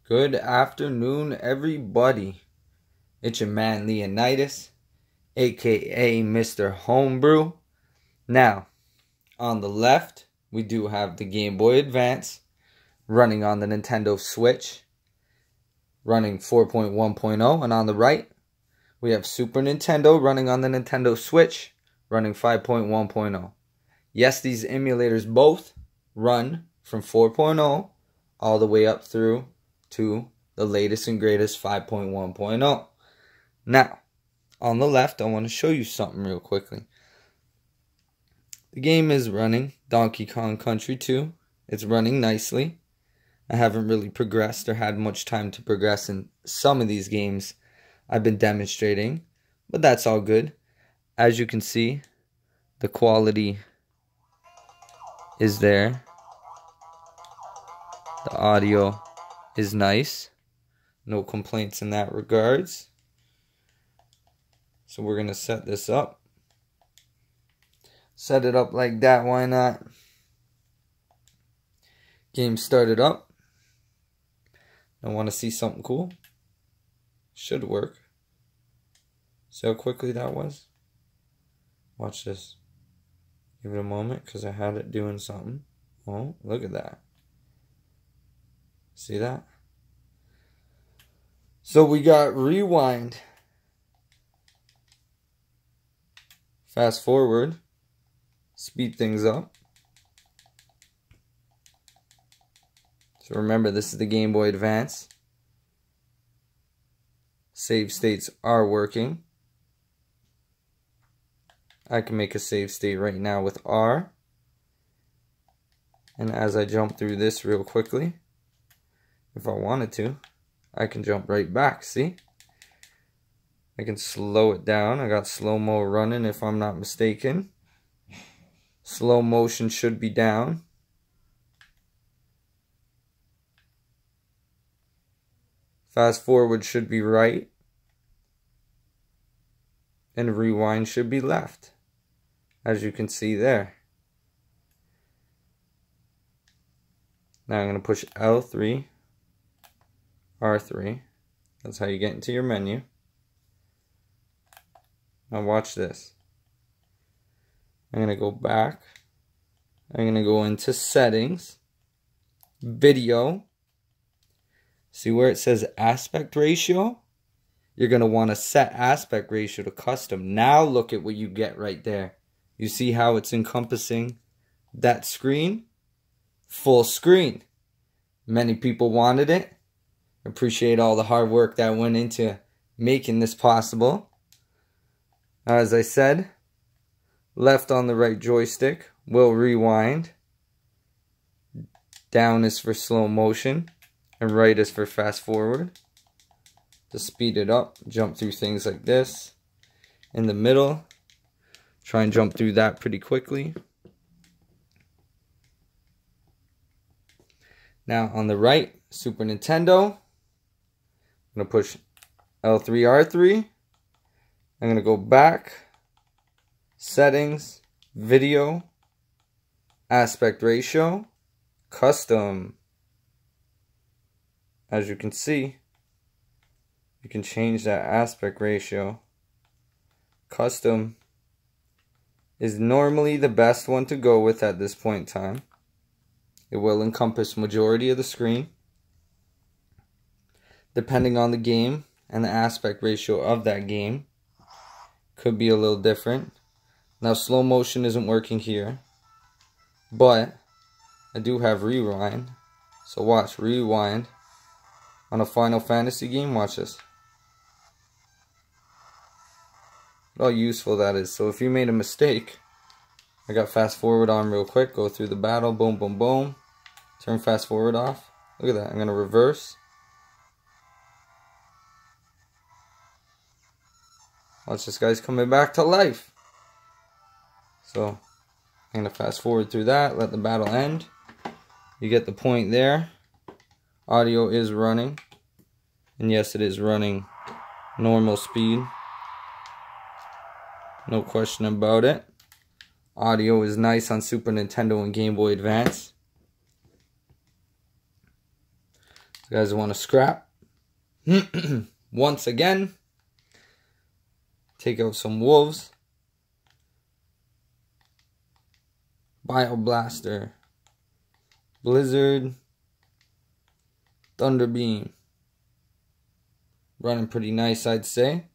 Good afternoon, everybody. It's your man Leonidas, aka Mr. Homebrew. Now, on the left, we do have the Game Boy Advance running on the Nintendo Switch, running 4.1.0, and on the right, we have Super Nintendo running on the Nintendo Switch, running 5.1.0. Yes, these emulators both run from 4.0 all the way up through to the latest and greatest 5.1.0. Now, on the left, I want to show you something real quickly. The game is running Donkey Kong Country 2. It's running nicely. I haven't really progressed or had much time to progress in some of these games I've been demonstrating, but that's all good. As you can see, the quality is there. The audio is nice. No complaints in that regards. So we're going to set this up. Set it up like that, why not? Game started up. I want to see something cool. Should work. See how quickly that was? Watch this. Give it a moment because I had it doing something. Oh, look at that. See that? So we got rewind. Fast forward. Speed things up. So remember, this is the Game Boy Advance. Save states are working. I can make a save state right now with R. And as I jump through this real quickly, if I wanted to, I can jump right back, see? I can slow it down. I got slow-mo running if I'm not mistaken. Slow motion should be down. Fast forward should be right. And rewind should be left, as you can see there. Now I'm going to push L3, R3. That's how you get into your menu. Now watch this. I'm going to go back. I'm going to go into settings, video. See where it says aspect ratio? You're going to want to set aspect ratio to custom. Now look at what you get right there. You see how it's encompassing that screen? Full screen. Many people wanted it. Appreciate all the hard work that went into making this possible. As I said, left on the right joystick will rewind. Down is for slow motion. And right is for fast forward. To speed it up, jump through things like this. In the middle, try and jump through that pretty quickly. Now on the right, Super Nintendo. I'm going to push L3, R3. I'm going to go back, settings, video, aspect ratio, custom. As you can see, you can change that aspect ratio. Custom is normally the best one to go with at this point in time. It will encompass majority of the screen. Depending on the game and the aspect ratio of that game, could be a little different. Now slow motion isn't working here, but I do have rewind. So watch, rewind. On a Final Fantasy game, watch this. Look how useful that is. So if you made a mistake, I got fast forward on real quick, go through the battle, boom, boom, boom. Turn fast forward off. Look at that, I'm going to reverse. Watch, this guy's coming back to life. So I'm going to fast forward through that, let the battle end. You get the point there. Audio is running. And yes, it is running normal speed. No question about it. Audio is nice on Super Nintendo and Game Boy Advance. You guys want to scrap? Once again, take out some wolves. Bio Blaster, Blizzard, Thunder Beam. Running pretty nice, I'd say.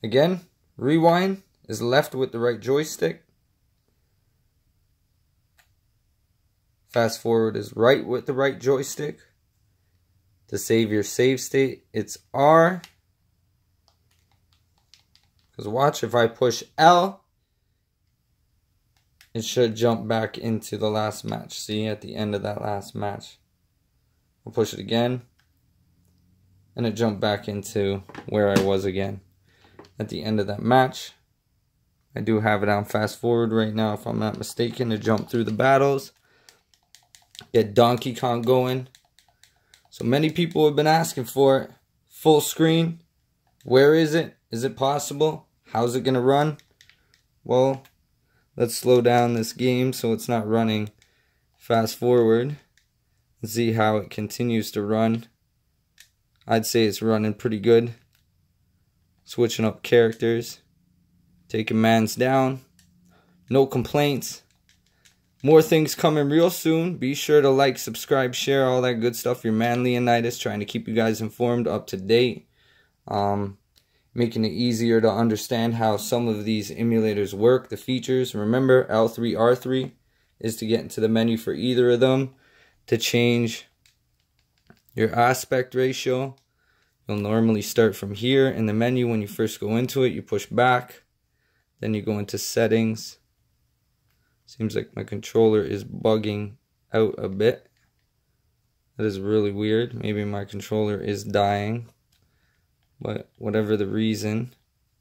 Again, rewind is left with the right joystick. Fast forward is right with the right joystick. To save your save state, it's R. Because watch, if I push L, it should jump back into the last match. See, at the end of that last match. I'll push it again. And it jumped back into where I was again. At the end of that match. I do have it on fast forward right now, if I'm not mistaken, to jump through the battles. Get Donkey Kong going. So many people have been asking for it. Full screen. Where is it? Is it possible? How's it going to run? Well, let's slow down this game so it's not running fast forward. And see how it continues to run. I'd say it's running pretty good. Switching up characters. Taking mans down. No complaints. More things coming real soon. Be sure to like, subscribe, share, all that good stuff. Your man Leonidas, trying to keep you guys informed, up to date. Making it easier to understand how some of these emulators work, the features. Remember, L3, R3 is to get into the menu for either of them. To change your aspect ratio. You'll normally start from here in the menu. When you first go into it, you push back. Then you go into settings. Seems like my controller is bugging out a bit. That is really weird. Maybe my controller is dying. But whatever the reason,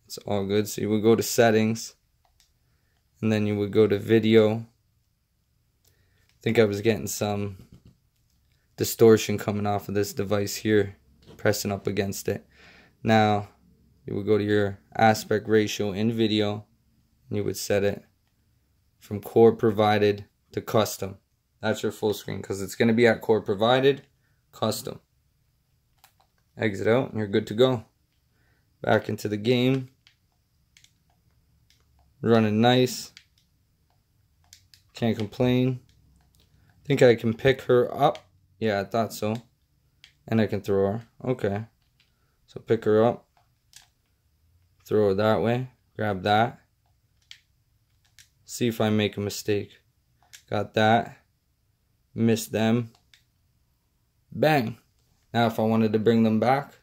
it's all good. So you would go to settings. And then you would go to video. I think I was getting some distortion coming off of this device here. Pressing up against it. Now, you would go to your aspect ratio in video. And you would set it from core provided to custom. That's your full screen, because it's going to be at core provided, custom. Exit out and you're good to go. Back into the game. Running nice. Can't complain. Think I can pick her up. Yeah, I thought so. And I can throw her. Okay. So pick her up. Throw her that way. Grab that. See if I make a mistake. Got that. Missed them. Bang. Now if I wanted to bring them back,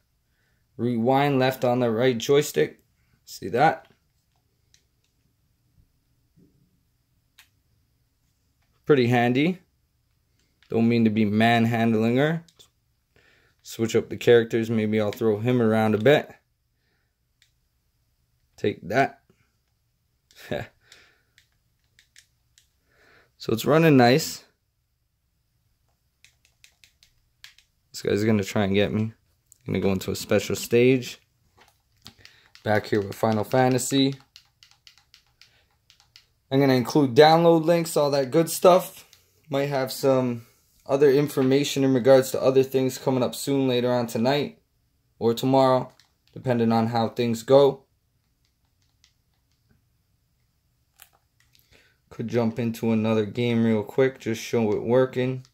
rewind left on the right joystick. See that? Pretty handy. Don't mean to be manhandling her. Switch up the characters. Maybe I'll throw him around a bit. Take that. So it's running nice. This guy's going to try and get me. I'm going to go into a special stage. Back here with Final Fantasy. I'm going to include download links, all that good stuff. Might have some other information in regards to other things coming up soon later on tonight or tomorrow, depending on how things go. Could jump into another game real quick, just show it working.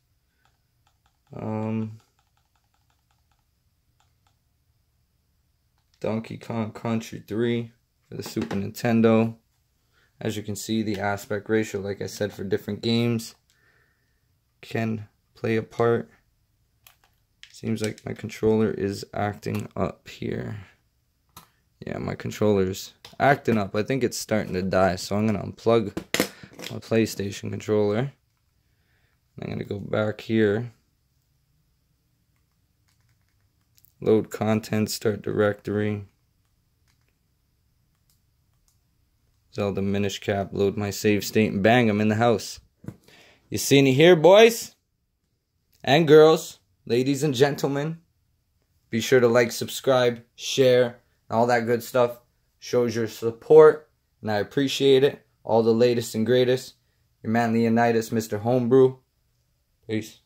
Donkey Kong Country 3 for the Super Nintendo. As you can see, the aspect ratio, like I said, for different games can play a part. Seems like my controller is acting up here. Yeah, my controller's acting up. I think it's starting to die, so I'm going to unplug my PlayStation controller. I'm going to go back here. Load content, start directory. Zelda Minish Cap, load my save state, and bang, I'm in the house. You see me here, boys and girls, ladies and gentlemen. Be sure to like, subscribe, share, all that good stuff. Shows your support, and I appreciate it. All the latest and greatest. Your man Leonidas, Mr. Homebrew. Peace.